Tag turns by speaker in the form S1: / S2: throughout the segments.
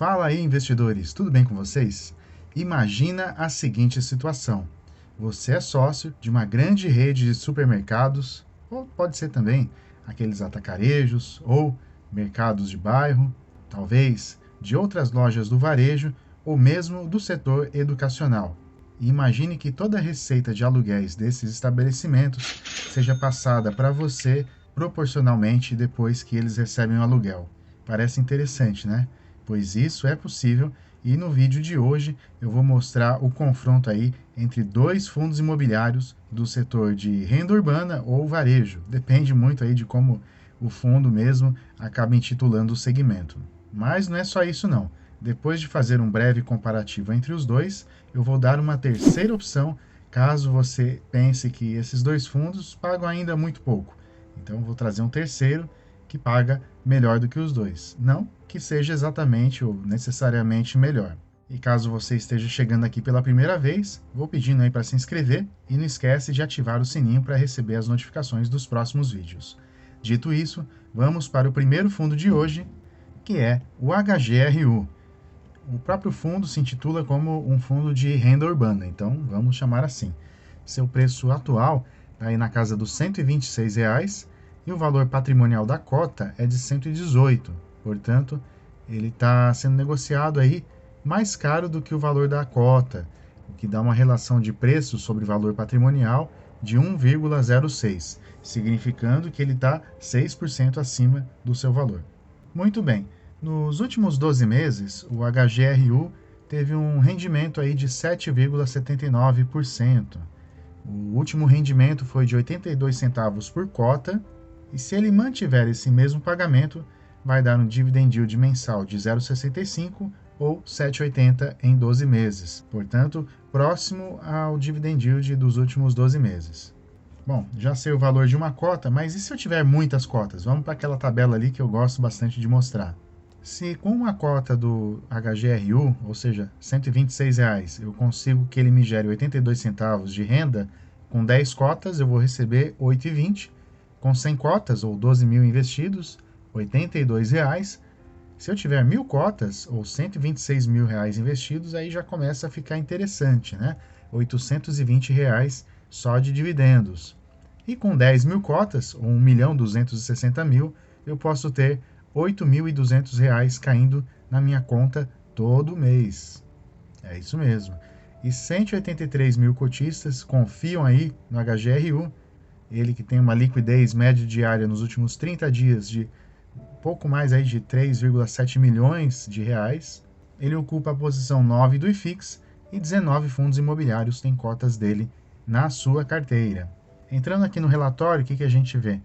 S1: Fala aí, investidores, tudo bem com vocês? Imagina a seguinte situação: você é sócio de uma grande rede de supermercados, ou pode ser também aqueles atacarejos ou mercados de bairro, talvez de outras lojas do varejo ou mesmo do setor educacional. E imagine que toda a receita de aluguéis desses estabelecimentos seja passada para você proporcionalmente depois que eles recebem o aluguel. Parece interessante, né? Pois isso é possível, e no vídeo de hoje eu vou mostrar o confronto aí entre dois fundos imobiliários do setor de renda urbana ou varejo. Depende muito aí de como o fundo mesmo acaba intitulando o segmento. Mas não é só isso não. Depois de fazer um breve comparativo entre os dois, eu vou dar uma terceira opção caso você pense que esses dois fundos pagam ainda muito pouco. Então eu vou trazer um terceiro que paga melhor do que os dois. Não que seja exatamente ou necessariamente melhor. E caso você esteja chegando aqui pela primeira vez, vou pedindo aí para se inscrever e não esquece de ativar o sininho para receber as notificações dos próximos vídeos. Dito isso, vamos para o primeiro fundo de hoje, que é o HGRU. O próprio fundo se intitula como um fundo de renda urbana, então vamos chamar assim. Seu preço atual está aí na casa dos R$ 126,00 e o valor patrimonial da cota é de 118. Portanto, ele está sendo negociado aí mais caro do que o valor da cota, o que dá uma relação de preço sobre valor patrimonial de 1,06, significando que ele está 6% acima do seu valor. Muito bem, nos últimos 12 meses, o HGRU teve um rendimento aí de 7,79%. O último rendimento foi de 82 centavos por cota, e se ele mantiver esse mesmo pagamento, vai dar um dividend yield mensal de 0,65 ou 7,80 em 12 meses. Portanto, próximo ao dividend yield dos últimos 12 meses. Bom, já sei o valor de uma cota, mas e se eu tiver muitas cotas? Vamos para aquela tabela ali que eu gosto bastante de mostrar. Se com uma cota do HGRU, ou seja, R$ 126,00, eu consigo que ele me gere 82 centavos de renda, com 10 cotas eu vou receber R$ 8,20. Com 100 cotas, ou 12 mil investidos, R$ 82,00. Se eu tiver 1.000 cotas, ou R$ 126.000 investidos, aí já começa a ficar interessante, né? R$ 820,00 só de dividendos. E com 10.000 cotas, ou R$ 1.260.000, eu posso ter R$ 8.200 caindo na minha conta todo mês. É isso mesmo. E 183 mil cotistas confiam aí no HGRU, ele que tem uma liquidez média diária nos últimos 30 dias de pouco mais aí de 3,7 milhões de reais. Ele ocupa a posição 9 do IFIX e 19 fundos imobiliários têm cotas dele na sua carteira. Entrando aqui no relatório, o que a gente vê?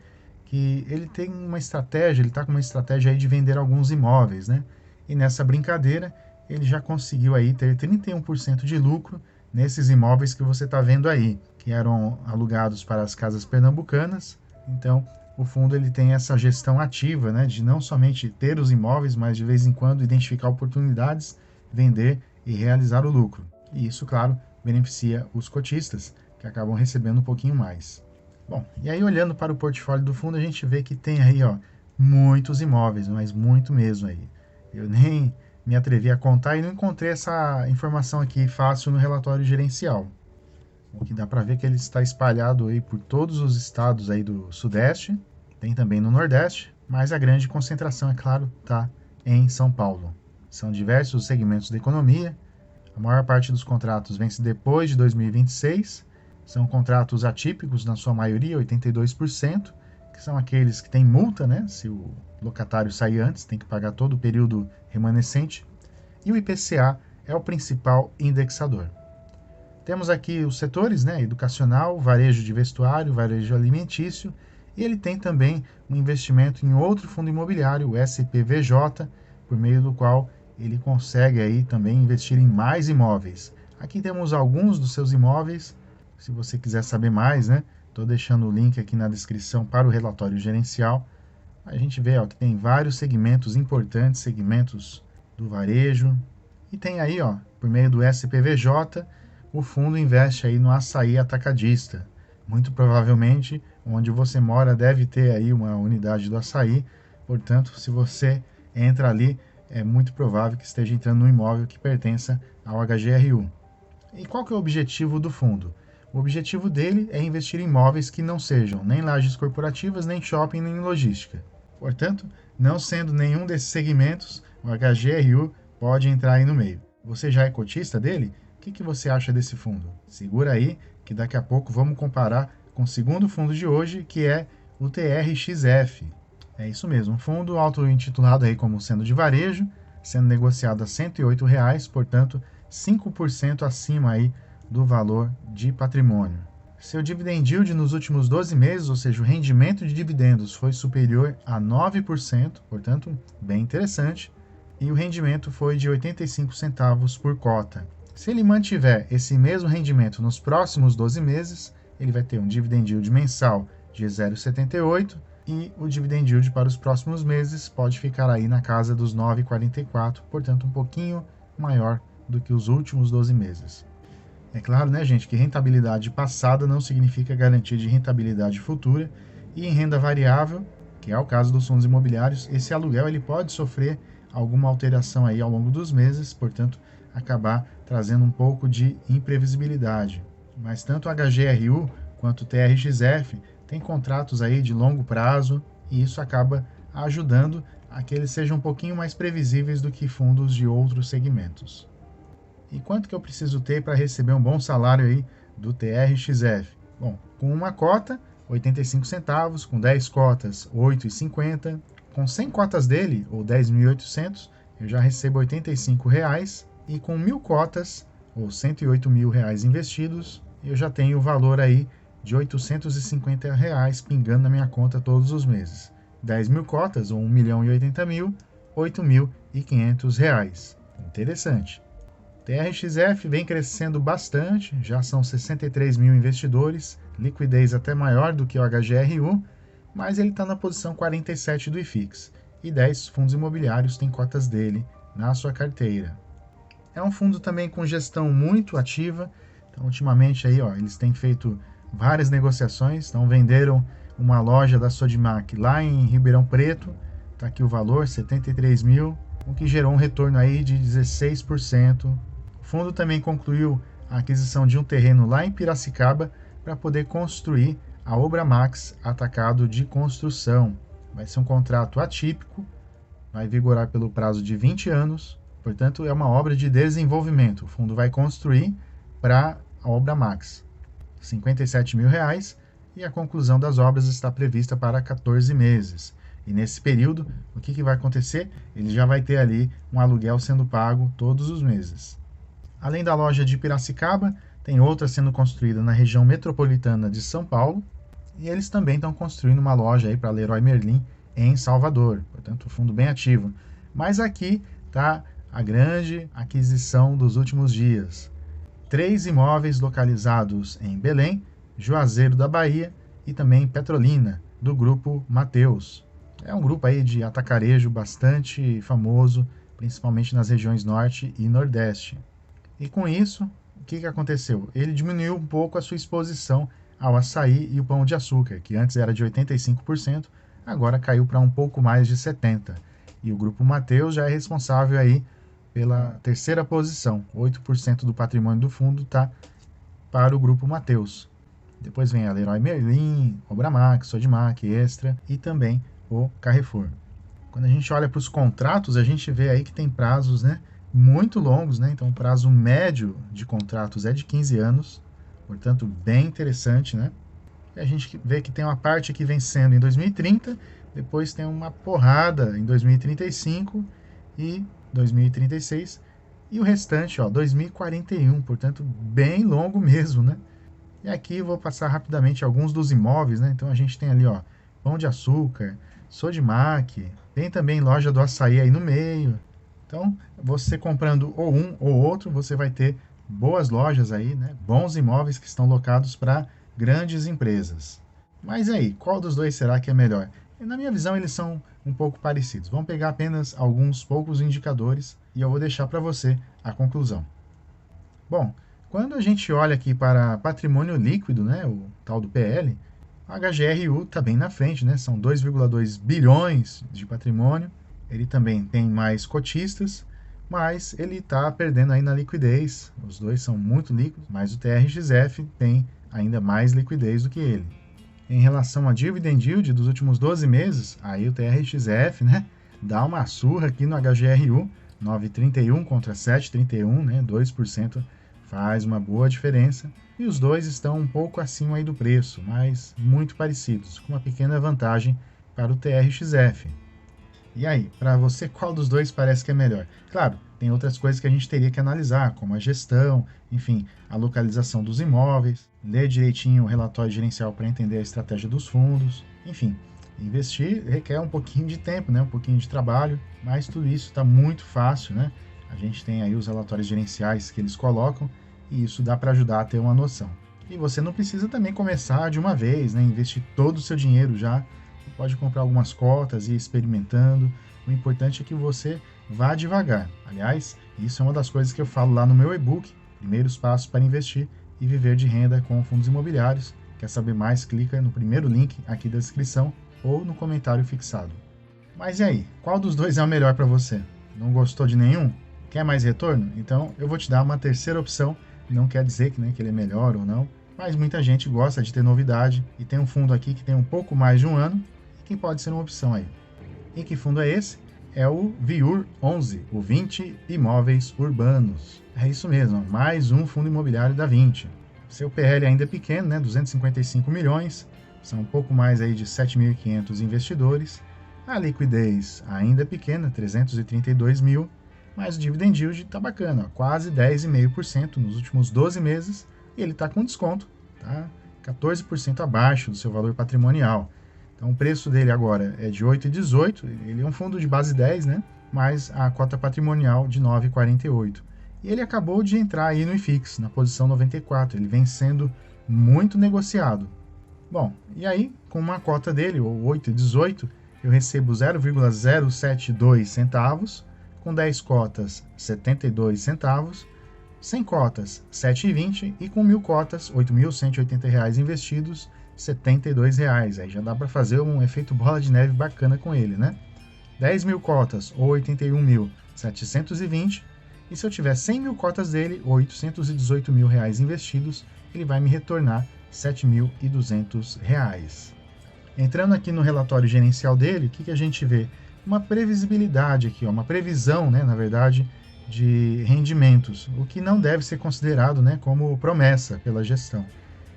S1: Que ele tem uma estratégia, ele está com uma estratégia aí de vender alguns imóveis, né? E nessa brincadeira, ele já conseguiu aí ter 31% de lucro nesses imóveis que você está vendo aí, que eram alugados para as casas pernambucanas. Então, o fundo ele tem essa gestão ativa, né, de não somente ter os imóveis, mas de vez em quando identificar oportunidades, vender e realizar o lucro. E isso, claro, beneficia os cotistas, que acabam recebendo um pouquinho mais. Bom, e aí olhando para o portfólio do fundo, a gente vê que tem aí, ó, muitos imóveis, mas muito mesmo aí. Eu nem me atrevi a contar e não encontrei essa informação aqui fácil no relatório gerencial. O que dá para ver que ele está espalhado aí por todos os estados aí do Sudeste, tem também no Nordeste, mas a grande concentração, é claro, está em São Paulo. São diversos os segmentos da economia, a maior parte dos contratos vence depois de 2026, são contratos atípicos na sua maioria, 82%, que são aqueles que têm multa, né? Se o locatário sair antes, tem que pagar todo o período remanescente, e o IPCA é o principal indexador. Temos aqui os setores, né? Educacional, varejo de vestuário, varejo alimentício, e ele tem também um investimento em outro fundo imobiliário, o SPVJ, por meio do qual ele consegue aí também investir em mais imóveis. Aqui temos alguns dos seus imóveis, se você quiser saber mais, né? Estou deixando o link aqui na descrição para o relatório gerencial. A gente vê, ó, que tem vários segmentos importantes, segmentos do varejo. E tem aí, ó, por meio do SPVJ, o fundo investe aí no açaí atacadista. Muito provavelmente, onde você mora deve ter aí uma unidade do açaí. Portanto, se você entra ali, é muito provável que esteja entrando no imóvel que pertença ao HGRU. E qual que é o objetivo do fundo? O objetivo dele é investir em imóveis que não sejam nem lajes corporativas, nem shopping, nem logística. Portanto, não sendo nenhum desses segmentos, o HGRU pode entrar aí no meio. Você já é cotista dele? O que você acha desse fundo? Segura aí, que daqui a pouco vamos comparar com o segundo fundo de hoje, que é o TRXF. É isso mesmo, um fundo auto-intitulado aí como sendo de varejo, sendo negociado a R$ 108, portanto, 5% acima aí do valor de patrimônio. Seu dividend yield nos últimos 12 meses, ou seja, o rendimento de dividendos foi superior a 9%, portanto, bem interessante, e o rendimento foi de 85 centavos por cota. Se ele mantiver esse mesmo rendimento nos próximos 12 meses, ele vai ter um dividend yield mensal de 0,78 e o dividend yield para os próximos meses pode ficar aí na casa dos 9,44, portanto um pouquinho maior do que os últimos 12 meses. É claro, né, gente, que rentabilidade passada não significa garantia de rentabilidade futura, e em renda variável, que é o caso dos fundos imobiliários, esse aluguel ele pode sofrer alguma alteração aí ao longo dos meses, portanto, acabar trazendo um pouco de imprevisibilidade. Mas tanto o HGRU quanto o TRXF tem contratos aí de longo prazo e isso acaba ajudando a que eles sejam um pouquinho mais previsíveis do que fundos de outros segmentos. E quanto que eu preciso ter para receber um bom salário aí do TRXF? Bom, com uma cota, 85 centavos, com 10 cotas, 8,50, com 100 cotas dele, ou 10.800, eu já recebo R$ 85, e com 1.000 cotas, ou R$ 108 mil investidos, eu já tenho o valor aí de R$ 850 pingando na minha conta todos os meses. 10.000 cotas, ou 1.080.000, R$ 8.500. Interessante. TRXF vem crescendo bastante, já são 63 mil investidores, liquidez até maior do que o HGRU, mas ele está na posição 47 do IFIX, e 10 fundos imobiliários têm cotas dele na sua carteira. É um fundo também com gestão muito ativa, então ultimamente aí, eles têm feito várias negociações, então venderam uma loja da Sodimac lá em Ribeirão Preto, está aqui o valor, 73 mil, o que gerou um retorno aí de 16%. O fundo também concluiu a aquisição de um terreno lá em Piracicaba para poder construir a Obra Max Atacado de Construção. Vai ser um contrato atípico, vai vigorar pelo prazo de 20 anos, portanto é uma obra de desenvolvimento. O fundo vai construir para a Obra Max. R$ 57 mil e a conclusão das obras está prevista para 14 meses. E nesse período, o que vai acontecer? Ele já vai ter ali um aluguel sendo pago todos os meses. Além da loja de Piracicaba, tem outra sendo construída na região metropolitana de São Paulo, e eles também estão construindo uma loja aí para Leroy Merlin em Salvador, portanto, um fundo bem ativo. Mas aqui está a grande aquisição dos últimos dias. 3 imóveis localizados em Belém, Juazeiro da Bahia e também Petrolina, do grupo Mateus. É um grupo aí de atacarejo bastante famoso, principalmente nas regiões Norte e Nordeste. E com isso, o que aconteceu? Ele diminuiu um pouco a sua exposição ao açaí e o pão de açúcar, que antes era de 85%, agora caiu para um pouco mais de 70%. E o grupo Mateus já é responsável aí pela terceira posição, 8% do patrimônio do fundo está para o grupo Mateus. Depois vem a Leroy Merlin, Obra Max, Sodimac, Extra e também o Carrefour. Quando a gente olha para os contratos, a gente vê aí que tem prazos, muito longos, então o prazo médio de contratos é de 15 anos, portanto bem interessante, E a gente vê que tem uma parte aqui vencendo em 2030, depois tem uma porrada em 2035 e 2036, e o restante, 2041, portanto bem longo mesmo, E aqui eu vou passar rapidamente alguns dos imóveis, Então a gente tem ali, Pão de Açúcar, Sodimac, tem também loja do açaí aí no meio. Então, você comprando ou um ou outro, você vai ter boas lojas aí, Bons imóveis que estão locados para grandes empresas. Mas aí, qual dos dois será que é melhor? E na minha visão, eles são um pouco parecidos. Vamos pegar apenas alguns poucos indicadores e eu vou deixar para você a conclusão. Bom, quando a gente olha aqui para patrimônio líquido, o tal do PL, a HGRU está bem na frente, São 2,2 bilhões de patrimônio, ele também tem mais cotistas, mas ele está perdendo aí na liquidez. Os dois são muito líquidos, mas o TRXF tem ainda mais liquidez do que ele. Em relação a dividend yield dos últimos 12 meses, aí o TRXF, né, dá uma surra aqui no HGRU, 9,31 contra 7,31, né, 2% faz uma boa diferença. E os dois estão um pouco acima aí do preço, mas muito parecidos, com uma pequena vantagem para o TRXF. E aí, para você, qual dos dois parece que é melhor? Claro, tem outras coisas que a gente teria que analisar, como a gestão, enfim, a localização dos imóveis, ler direitinho o relatório gerencial para entender a estratégia dos fundos, enfim. Investir requer um pouquinho de tempo, né? Um pouquinho de trabalho, mas tudo isso está muito fácil, né? A gente tem aí os relatórios gerenciais que eles colocam e isso dá para ajudar a ter uma noção. E você não precisa também começar de uma vez, né? Investir todo o seu dinheiro já. Você pode comprar algumas cotas e ir experimentando. O importante é que você vá devagar. Aliás, isso é uma das coisas que eu falo lá no meu e-book, Primeiros Passos para Investir e Viver de Renda com Fundos Imobiliários. Quer saber mais? Clica no primeiro link aqui da descrição ou no comentário fixado. Mas e aí? Qual dos dois é o melhor para você? Não gostou de nenhum? Quer mais retorno? Então eu vou te dar uma terceira opção. Não quer dizer que ele é melhor ou não, mas muita gente gosta de ter novidade e tem um fundo aqui que tem um pouco mais de um ano e que pode ser uma opção aí. E que fundo é esse? É o VIUR 11, o 20 Imóveis Urbanos. É isso mesmo, mais um fundo imobiliário da 20. Seu PL ainda é pequeno, né? 255 milhões, são um pouco mais aí de 7.500 investidores. A liquidez ainda é pequena, 332 mil, mas o dividend yield está bacana, ó, quase 10,5% nos últimos 12 meses, e ele está com desconto, tá? 14% abaixo do seu valor patrimonial. Então o preço dele agora é de 8,18, ele é um fundo de base 10, né? Mas a cota patrimonial de 9,48. E ele acabou de entrar aí no IFIX, na posição 94, ele vem sendo muito negociado. Bom, e aí, com uma cota dele, ou 8,18, eu recebo 0,072 centavos, com 10 cotas, 72 centavos, 100 cotas, 7,20 e com 1.000 cotas, R$ 8.180 investidos, R$ 72. Aí já dá para fazer um efeito bola de neve bacana com ele, né? 10.000 cotas, ou 81.720, e se eu tiver 100.000 cotas dele, ou R$ 818 mil investidos, ele vai me retornar R$ 7.200. Entrando aqui no relatório gerencial dele, o que a gente vê? Uma previsibilidade aqui, ó, uma previsão, né, na verdade, de rendimentos, o que não deve ser considerado, né, como promessa pela gestão.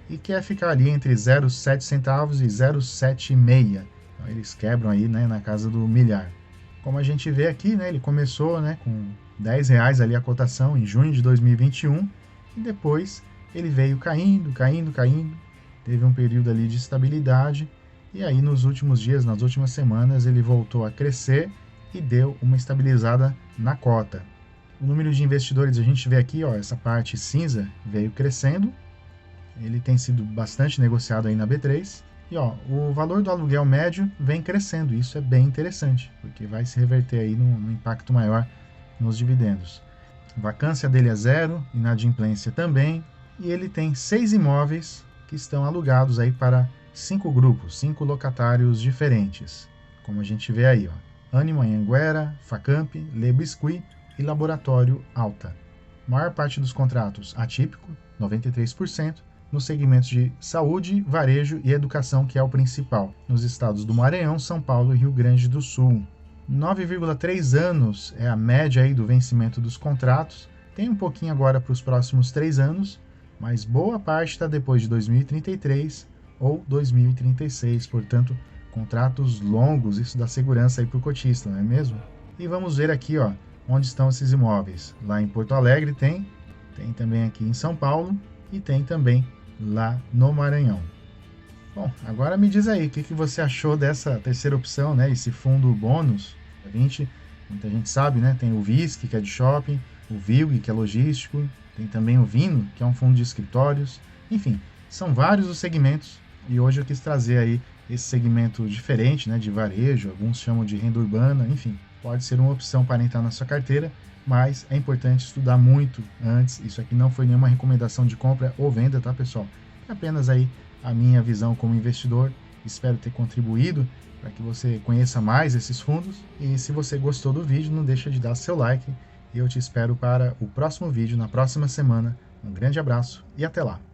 S1: E que é ficar ali entre 0,7 centavos e 0,76. Então, eles quebram aí, né, na casa do milhar. Como a gente vê aqui, né, ele começou, né, com R$ 10 ali a cotação em junho de 2021 e depois ele veio caindo, teve um período ali de estabilidade e aí nos últimos dias, nas últimas semanas, ele voltou a crescer e deu uma estabilizada na cota. O número de investidores, a gente vê aqui, ó, essa parte cinza veio crescendo, ele tem sido bastante negociado aí na B3 e ó, o valor do aluguel médio vem crescendo, isso é bem interessante, porque vai se reverter aí no impacto maior nos dividendos. A vacância dele é zero, inadimplência também, e ele tem 6 imóveis que estão alugados aí para 5 grupos, 5 locatários diferentes, como a gente vê aí, ó. Ânima Anhanguera, Facamp, Le Biscuit e Laboratório Alta. A maior parte dos contratos atípico, 93%, nos segmentos de saúde, varejo e educação, que é o principal, nos estados do Maranhão, São Paulo e Rio Grande do Sul. 9,3 anos é a média aí do vencimento dos contratos, tem um pouquinho agora para os próximos 3 anos, mas boa parte está depois de 2033 ou 2036, portanto, contratos longos, isso dá segurança aí para o cotista, não é mesmo? E vamos ver aqui, ó, onde estão esses imóveis. Lá em Porto Alegre tem também aqui em São Paulo e tem também lá no Maranhão. Bom, agora me diz aí, o que você achou dessa terceira opção, né? Esse fundo bônus, 20, muita gente sabe, né? Tem o VISC, que é de shopping, o VILG, que é logístico, tem também o Vino, que é um fundo de escritórios, enfim, são vários os segmentos e hoje eu quis trazer aí esse segmento diferente, né? De varejo, alguns chamam de renda urbana, enfim, pode ser uma opção para entrar na sua carteira, mas é importante estudar muito antes. Isso aqui não foi nenhuma recomendação de compra ou venda, tá, pessoal? É apenas aí a minha visão como investidor Espero ter contribuído para que você conheça mais esses fundos. E se você gostou do vídeo, não deixa de dar seu like. E eu te espero para o próximo vídeo na próxima semana. Um grande abraço e até lá!